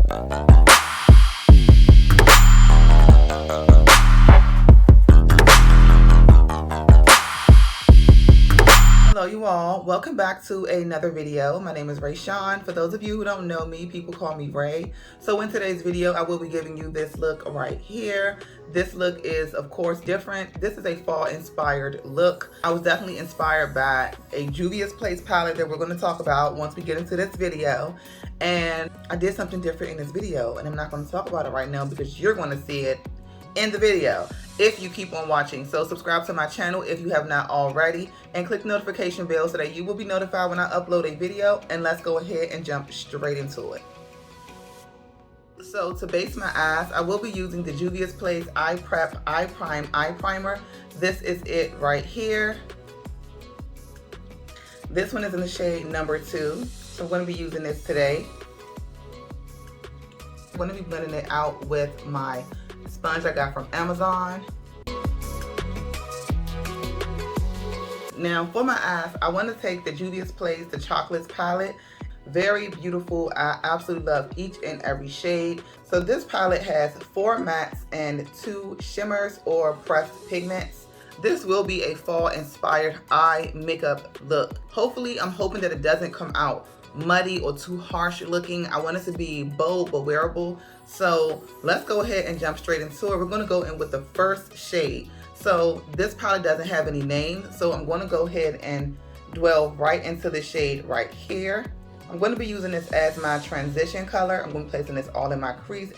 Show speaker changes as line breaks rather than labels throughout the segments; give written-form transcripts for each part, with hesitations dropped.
Hello you all, welcome back to another video. My name is Rayshawn. For those of you who don't know me, people call me Ray. So in today's video, I will be giving you this look right here. This look is of course different. This is a fall inspired look. I was definitely inspired by a Juvias Place palette that we're going to talk about once we get into this video. And I did something different in this video, and I'm not going to talk about it right now because you're going to see it in the video if you keep on watching. So subscribe to my channel if you have not already, and click the notification bell so that you will be notified when I upload a video. And let's go ahead and jump straight into it. So to base my eyes, I will be using the Juvias Place Eye Prep Eye Prime Eye Primer. This is it right here. This one is in the shade number 2. So I'm going to be using this today. I'm going to be blending it out with my sponge I got from Amazon. Now for my eyes, I want to take the Juvias Place, the Chocolates palette. Very beautiful. I absolutely love each and every shade. So this palette has 4 mattes and 2 shimmers or pressed pigments. This will be a fall inspired eye makeup look. Hopefully, I'm hoping that it doesn't come out muddy or too harsh looking. I want it to be bold but wearable. So let's go ahead and jump straight into it. We're going to go in with the first shade. So this palette doesn't have any name, so I'm going to go ahead and dwell right into the shade right here. I'm going to be using this as my transition color. I'm going to be placing this all in my crease.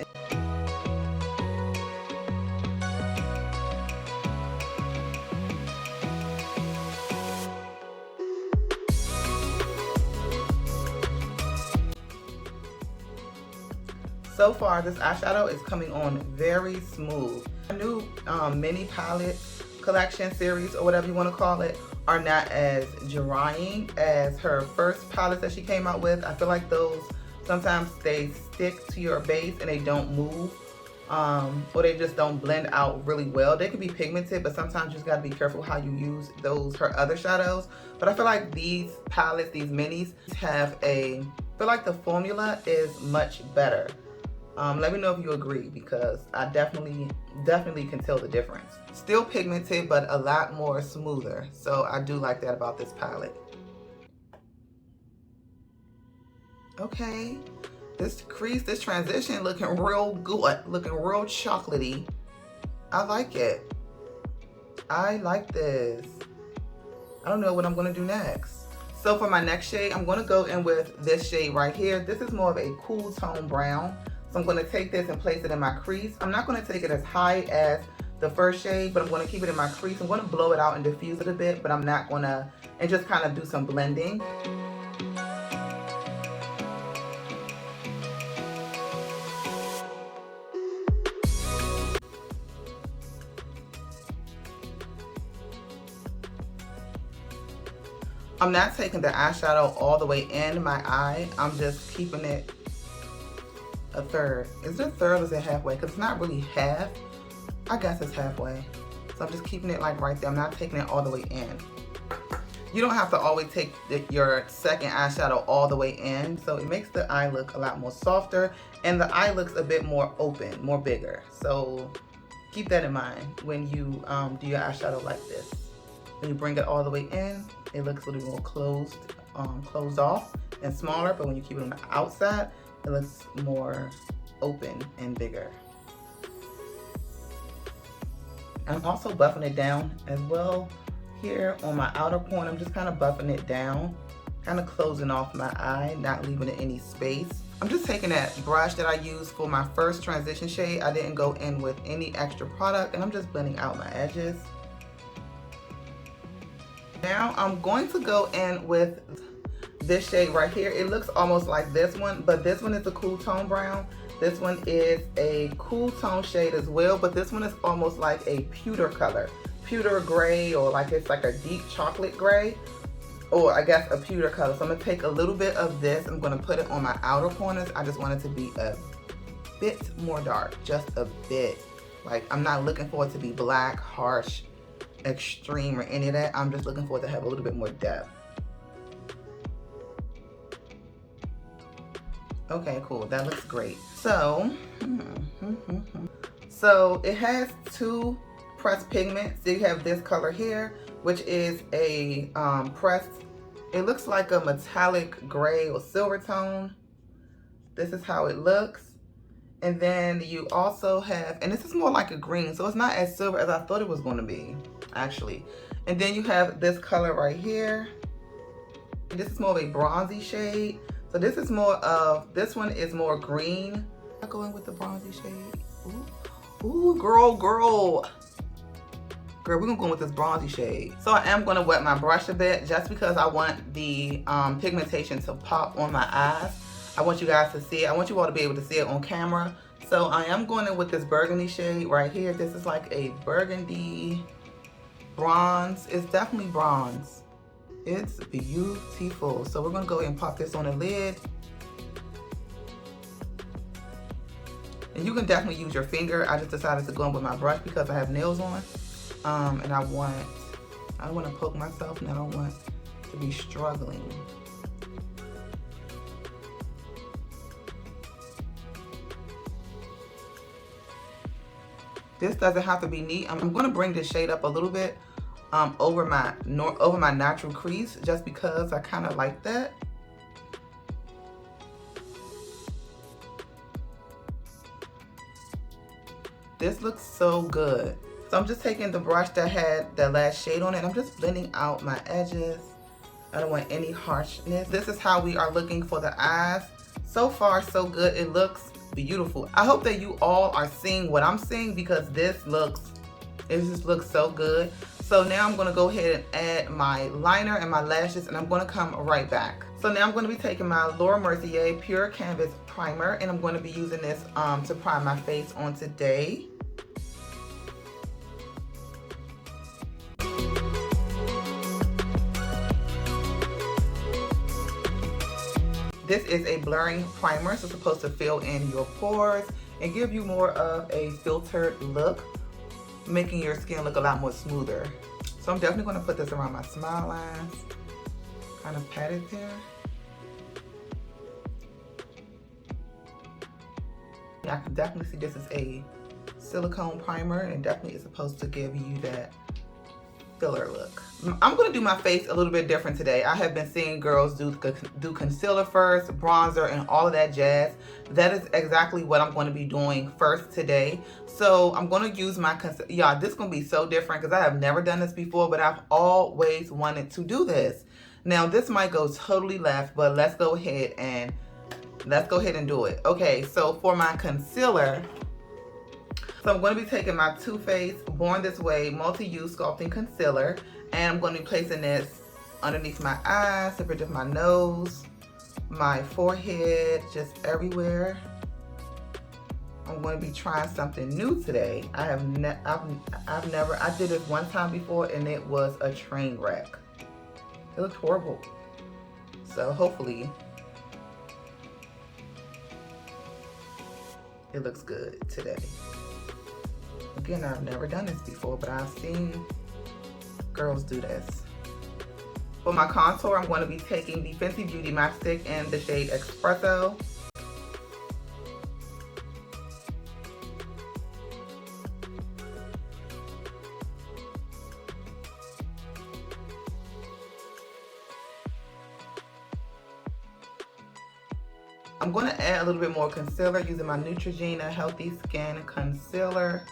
So far, this eyeshadow is coming on very smooth. A new mini palette collection series, or whatever you want to call it, are not as drying as her first palettes that she came out with. I feel like those, sometimes they stick to your base and they don't move, or they just don't blend out really well. They can be pigmented, but sometimes you just got to be careful how you use those, her other shadows. But I feel like these palettes, these minis, have I feel like the formula is much better. Let me know if you agree, because I definitely can tell the difference. Still pigmented, but a lot more smoother. So I do like that about this palette. Okay, this crease, this transition looking real good, looking real chocolatey. I like it. I like this. I don't know what I'm gonna do next. So for my next shade, I'm gonna go in with this shade right here. This is more of a cool tone brown. So I'm going to take this and place it in my crease. I'm not going to take it as high as the first shade, but I'm going to keep it in my crease. I'm going to blow it out and diffuse it a bit, but I'm not going to, and just kind of do some blending. I'm not taking the eyeshadow all the way in my eye. I'm just keeping it a third. Is it a third or is it halfway? Because it's not really half. I guess it's halfway. So I'm just keeping it like right there. I'm not taking it all the way in. You don't have to always take your second eyeshadow all the way in. So it makes the eye look a lot more softer, and the eye looks a bit more open, more bigger. So keep that in mind when you do your eyeshadow like this. When you bring it all the way in, it looks a little more closed off and smaller, but when you keep it on the outside, it looks more open and bigger. I'm also buffing it down as well. Here on my outer corner, I'm just kind of buffing it down, kind of closing off my eye, not leaving it any space. I'm just taking that brush that I used for my first transition shade. I didn't go in with any extra product, and I'm just blending out my edges. Now I'm going to go in with this shade right here. It looks almost like this one, but this one is a cool tone brown. This one is a cool tone shade as well, but this one is almost like a pewter color, pewter gray, or like it's like a deep chocolate gray, or I guess a pewter color. So I'm gonna take a little bit of this. I'm gonna put it on my outer corners. I just want it to be a bit more dark, just a bit. Like, I'm not looking for it to be black, harsh, extreme, or any of that. I'm just looking for it to have a little bit more depth. Okay, cool. That looks great. So, so it has two pressed pigments. So you have this color here, which is a pressed, it looks like a metallic gray or silver tone. This is how it looks. And then you also have, and this is more like a green, so it's not as silver as I thought it was going to be, actually. And then you have this color right here. This is more of a bronzy shade. So this is more of, this one is more green. I'm going with the bronzy shade. Ooh, girl. Girl, we're gonna go with this bronzy shade. So I am gonna wet my brush a bit just because I want the pigmentation to pop on my eyes. I want you guys to see it. I want you all to be able to see it on camera. So I am going in with this burgundy shade right here. This is like a burgundy bronze. It's definitely bronze. It's beautiful. So we're gonna go ahead and pop this on the lid. And you can definitely use your finger. I just decided to go in with my brush because I have nails on. And I don't want to poke myself, and I don't want to be struggling. This doesn't have to be neat. I'm going to bring this shade up a little bit over my natural crease, just because I kind of like that. This looks so good. So I'm just taking the brush that had the last shade on it, and I'm just blending out my edges. I don't want any harshness. This is how we are looking for the eyes. So far, so good. It looks beautiful. I hope that you all are seeing what I'm seeing, because it just looks so good. So now I'm gonna go ahead and add my liner and my lashes, and I'm gonna come right back. So now I'm gonna be taking my Laura Mercier Pure Canvas Primer, and I'm gonna be using this to prime my face on today. This is a blurring primer, so it's supposed to fill in your pores and give you more of a filtered look, making your skin look a lot more smoother. So I'm definitely going to put this around my smile lines, kind of pat it there. I can definitely see this is a silicone primer, and definitely is supposed to give you that filler look. I'm going to do my face a little bit different today. I have been seeing girls do concealer first, bronzer, and all of that jazz. That is exactly what I'm going to be doing first today. So I'm going to use my concealer. Y'all, this is going to be so different because I have never done this before, but I've always wanted to do this. Now this might go totally left, but let's go ahead and do it. Okay, so for my concealer, so I'm going to be taking my Too Faced Born This Way Multi-Use Sculpting Concealer, and I'm going to be placing this underneath my eyes, the bridge of my nose, my forehead, just everywhere. I'm going to be trying something new today. I did this one time before, and it was a train wreck. It looked horrible. So hopefully it looks good today. Again, I've never done this before, but I've seen girls do this. For my contour, I'm going to be taking the Fenty Beauty Matchstick in the shade Espresso. I'm going to add a little bit more concealer using my Neutrogena Healthy Skin Concealer.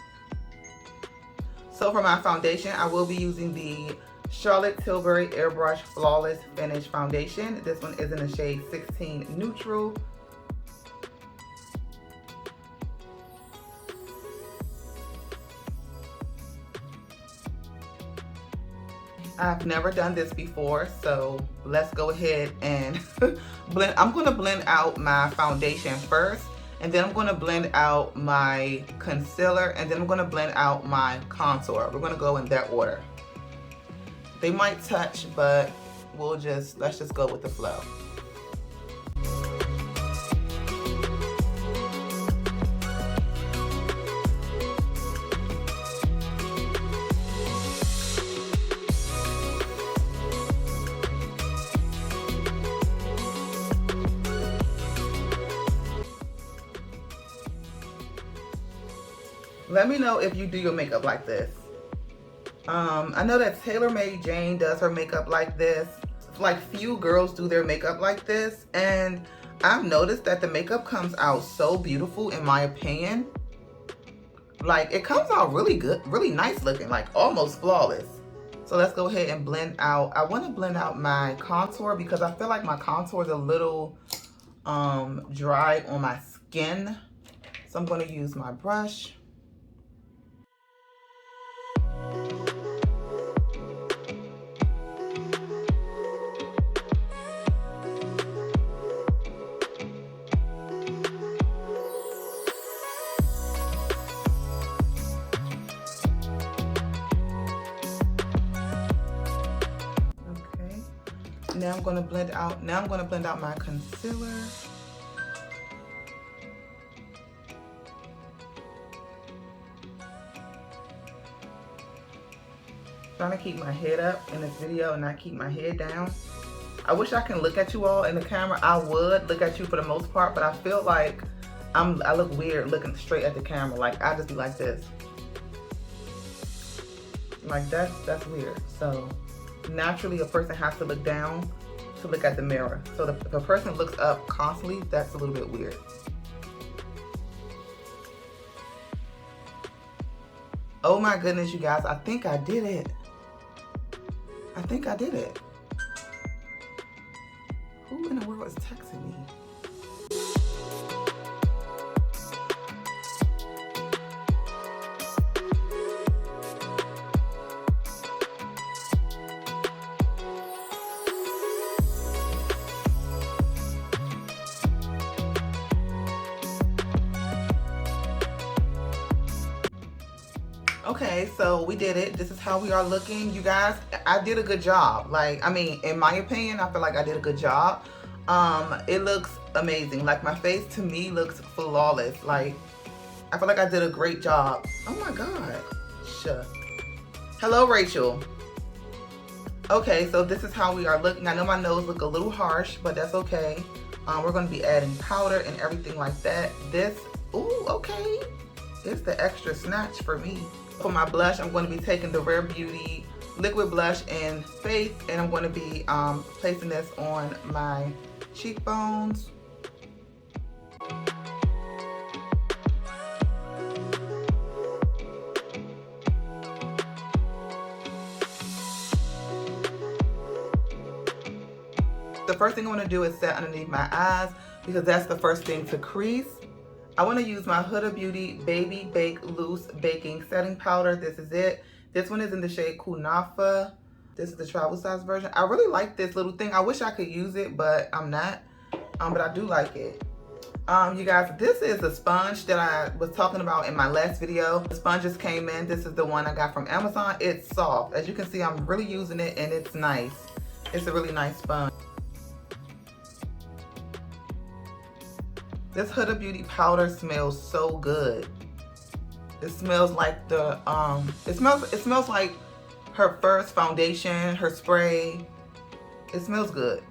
So for my foundation, I will be using the Charlotte Tilbury Airbrush Flawless Finish Foundation. This one is in the shade 16 Neutral. I've never done this before, so let's go ahead and blend. I'm going to blend out my foundation first, and then I'm going to blend out my concealer, and then I'm going to blend out my contour. We're going to go in that order. They might touch, but let's just go with the flow. Let me know if you do your makeup like this. I know that TaylorMade Jane does her makeup like this. Like few girls do their makeup like this, and I've noticed that the makeup comes out so beautiful in my opinion. Like it comes out really good, really nice looking, like almost flawless. So let's go ahead and blend out. I want to blend out my contour because I feel like my contour is a little dry on my skin. So I'm going to use my brush. Now I'm going to blend out. Now I'm going to blend out my concealer. Trying to keep my head up in this video and not keep my head down. I wish I can look at you all in the camera. I would look at you for the most part, but I feel like I look weird looking straight at the camera. Like I just be like this. Like that's weird. So naturally a person has to look down to look at the mirror. So if a person looks up constantly, that's a little bit weird. Oh my goodness, you guys, I think I did it. I think I did it. Who in the world is texting me? Okay, so we did it. This is how we are looking. You guys, I did a good job. Like, I mean, in my opinion, I feel like I did a good job. It looks amazing. Like, my face to me looks flawless. Like, I feel like I did a great job. Oh my God. Shucks. Hello, Rachel. Okay, so this is how we are looking. I know my nose look a little harsh, but that's okay. We're going to be adding powder and everything like that. This, ooh, okay. It's the extra snatch for me. For my blush, I'm going to be taking the Rare Beauty liquid blush in Faith, and I'm going to be placing this on my cheekbones. The first thing I want to do is set underneath my eyes because that's the first thing to crease. I want to use my Huda Beauty Baby Bake Loose Baking Setting Powder. This is it. This one is in the shade Kunafa. This is the travel size version. I really like this little thing. I wish I could use it, but I'm not. But I do like it. You guys, this is the sponge that I was talking about in my last video. The sponge just came in. This is the one I got from Amazon. It's soft. As you can see, I'm really using it and it's nice. It's a really nice sponge. This Huda Beauty powder smells so good. It smells like the it smells like her first foundation, her spray. It smells good.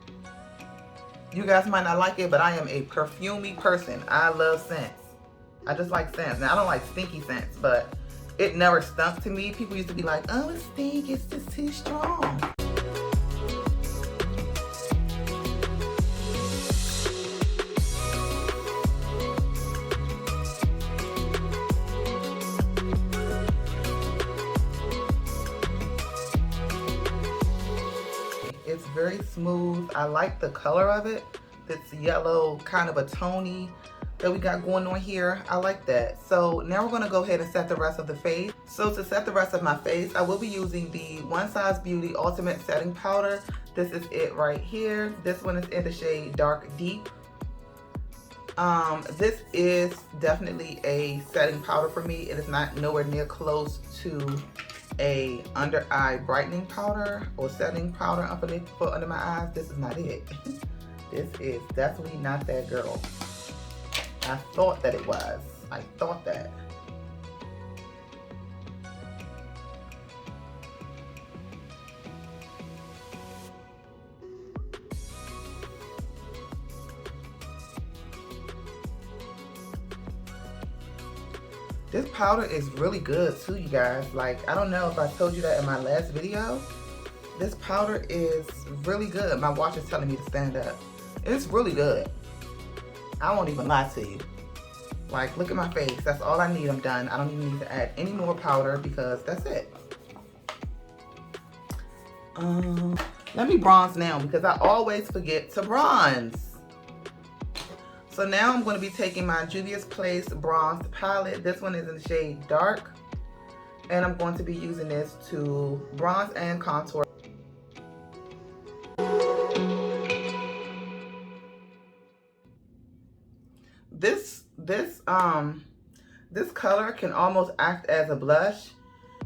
You guys might not like it, but I am a perfumey person. I love scents. I just like scents. Now I don't like stinky scents, but it never stunk to me. People used to be like, oh, it stinks, it's just too strong. It's very smooth. I like the color of it. It's yellow, kind of a tony that we got going on here. I like that. So now we're gonna go ahead and set the rest of the face. So to set the rest of my face, I will be using the One Size Beauty Ultimate Setting Powder. This is it right here. This one is in the shade Dark Deep. This is definitely a setting powder for me. It is not nowhere near close to a under eye brightening powder or setting powder under my eyes. This is not it. This is definitely not that girl. I thought that it was. I thought that. This powder is really good too, you guys. Like, I don't know if I told you that in my last video. This powder is really good. My watch is telling me to stand up. It's really good. I won't even lie to you. Like, look at my face. That's all I need. I'm done. I don't even need to add any more powder because that's it. Let me bronze now because I always forget to bronze. So now I'm going to be taking my Juvia's Place Bronze Palette. This one is in the shade Dark. And I'm going to be using this to bronze and contour. This color can almost act as a blush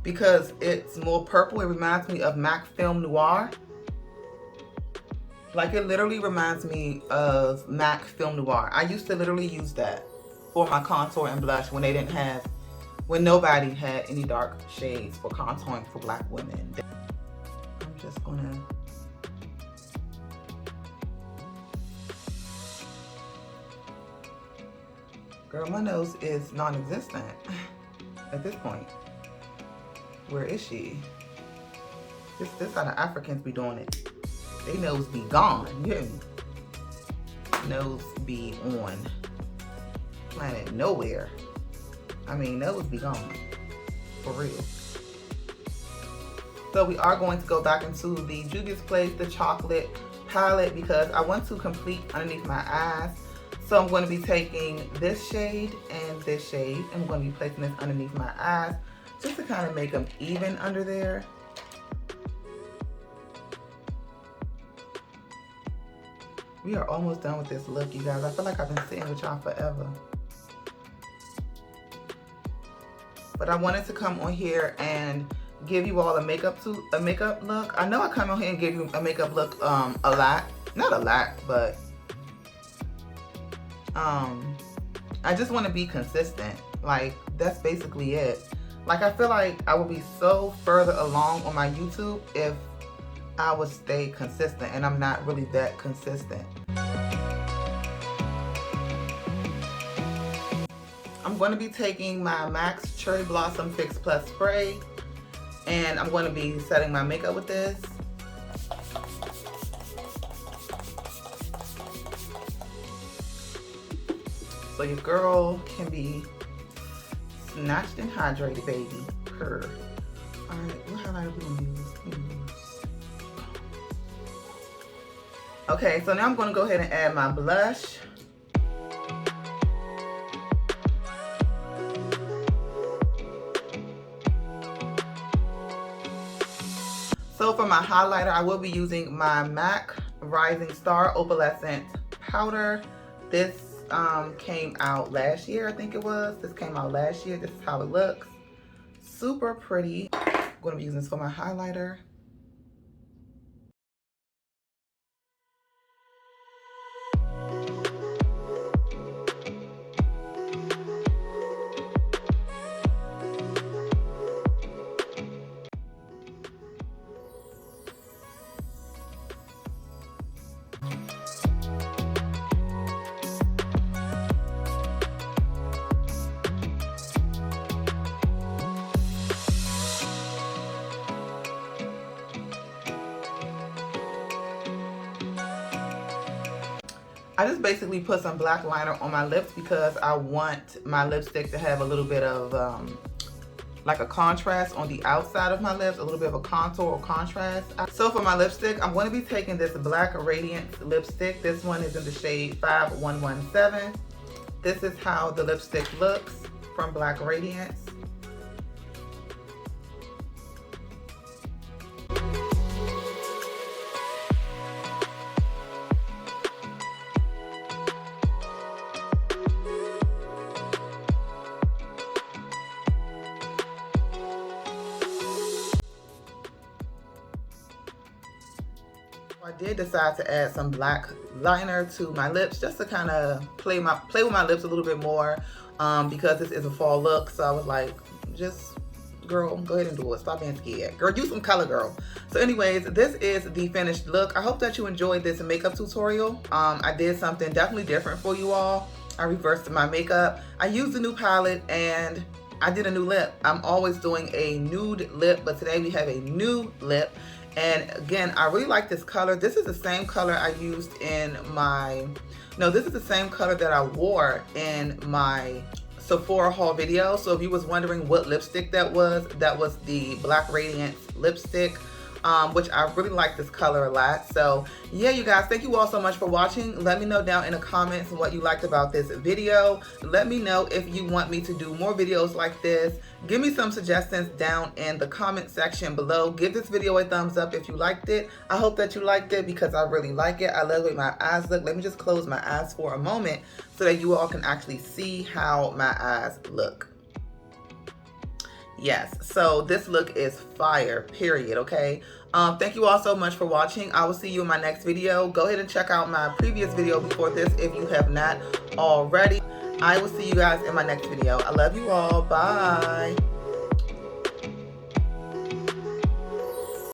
because it's more purple. It reminds me of MAC Film Noir. Like, it literally reminds me of MAC Film Noir. I used to literally use that for my contour and blush when nobody had any dark shades for contouring for black women. I'm just gonna girl, my nose is non-existent at this point. Where is she? This how the Africans be doing it. They nose be gone, you hear me? Nose be on planet nowhere. I mean, nose be gone, for real. So we are going to go back into the Juvia's Place, the chocolate palette, because I want to complete underneath my eyes. So I'm going to be taking this shade and this shade, and I'm going to be placing this underneath my eyes just to kind of make them even under there. We are almost done with this look, you guys. I feel like I've been sitting with y'all forever. But I wanted to come on here and give you all a makeup look. I know I come on here and give you a makeup look a lot. Not a lot, but I just want to be consistent. Like, that's basically it. Like, I feel like I would be so further along on my YouTube if I would stay consistent, and I'm not really that consistent. I'm going to be taking my MAC Cherry Blossom Fix Plus spray, and I'm going to be setting my makeup with this. So your girl can be snatched and hydrated, baby. Purr. Alright, what highlighter we gonna use? Okay, so now I'm gonna go ahead and add my blush. So for my highlighter, I will be using my MAC Rising Star Opalescent powder. This came out last year, I think it was. This came out last year. This is how it looks. Super pretty. I'm going to be using this for my highlighter. I just basically put some black liner on my lips because I want my lipstick to have a little bit of like a contrast on the outside of my lips, a little bit of a contour or contrast. So for my lipstick, I'm going to be taking this Black Radiance lipstick. This one is in the shade 5117. This is how the lipstick looks from Black Radiance. I did decide to add some black liner to my lips just to kind of play with my lips a little bit more because this is a fall look. So I was like, just girl, go ahead and do it. Stop being scared. Girl, use some color, girl. So anyways, this is the finished look. I hope that you enjoyed this makeup tutorial. I did something definitely different for you all. I reversed my makeup. I used the new palette and I did a new lip. I'm always doing a nude lip, but today we have a new lip. And again, I really like this color. This is the same color I used in my, no, this is the same color that I wore in my Sephora haul video. So if you was wondering what lipstick that was the Black Radiance lipstick. Which I really like this color a lot. So yeah, you guys, thank you all so much for watching. Let me know down in the comments what you liked about this video. Let me know if you want me to do more videos like this. Give me some suggestions down in the comment section below. Give this video a thumbs up if you liked it. I hope that you liked it because I really like it. I love the way my eyes look. Let me just close my eyes for a moment so that you all can actually see how my eyes look. Yes, so this look is fire, period, okay? Thank you all so much for watching. I will see you in my next video. Go ahead and check out my previous video before this if you have not already. I will see you guys in my next video. I love you all. Bye.